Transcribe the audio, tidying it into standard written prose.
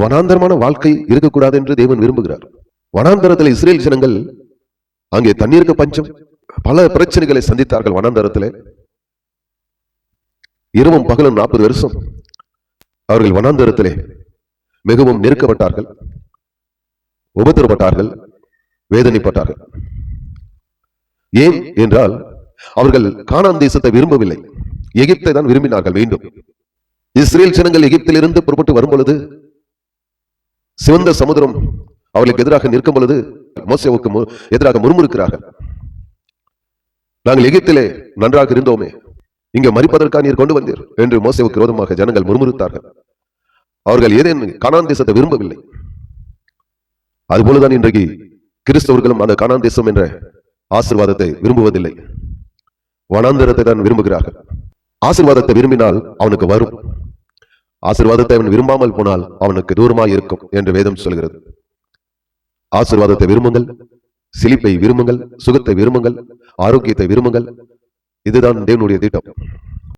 வனாந்தரமான வாழ்க்கை இருக்கக்கூடாது என்று தேவன் விரும்புகிறார். வனாந்தரத்தில் இஸ்ரேல் ஜனங்கள் அங்கே தண்ணீருக்கு பஞ்சம், பல பிரச்சனைகளை சந்தித்தார்கள். வனாந்தரத்திலே இரவும் பகலும் 40 வருஷம் அவர்கள் வனாந்தரத்திலே மிகவும் நெருக்கப்பட்டார்கள், உபத்திரப்பட்டார்கள், வேதனைப்பட்டார்கள். ஏன் என்றால் அவர்கள் கானான் தேசத்தை விரும்பவில்லை, எகிப்தை தான் விரும்பினார்கள். மீண்டும் இஸ்ரேல் ஜனங்கள் எகிப்திலிருந்து புறப்பட்டு வரும் பொழுது சிவந்த சமுதிரம் அவர்களுக்கு எதிராக நிற்கும் பொழுது மோசேவுக்கு எதிராக முறுமுறுக்கிறார்கள். நாங்கள் எகிப்திலே நன்றாக இருந்தோமே, இங்க மரிப்பதற்காக நீர் கொண்டு வந்தீர் என்று மோசேவுக்கு விரோதமாக ஜனங்கள் முறுமுறுத்தார்கள். அவர்கள் ஏதேனும் கானான் தேசத்தை விரும்பவில்லை. அதுபோலதான் இன்றைக்கு கிறிஸ்தவர்களும் அந்த கானான் தேசம் என்ற ஆசீர்வாதத்தை விரும்புவதில்லை, வனாந்தரத்தை தான் விரும்புகிறார்கள். ஆசீர்வாதத்தை விரும்பினால் அவனுக்கு வரும், ஆசீர்வாதத்தை அவன் விரும்பாமல் போனால் அவனுக்கு தூரமாய் இருக்கும் என்று வேதம் சொல்கிறது. ஆசீர்வாதத்தை விரும்புங்கள், செழிப்பை விரும்புங்கள், சுகத்தை விரும்புங்கள், ஆரோக்கியத்தை விரும்புங்கள். இதுதான் தேவனுடைய திட்டம்.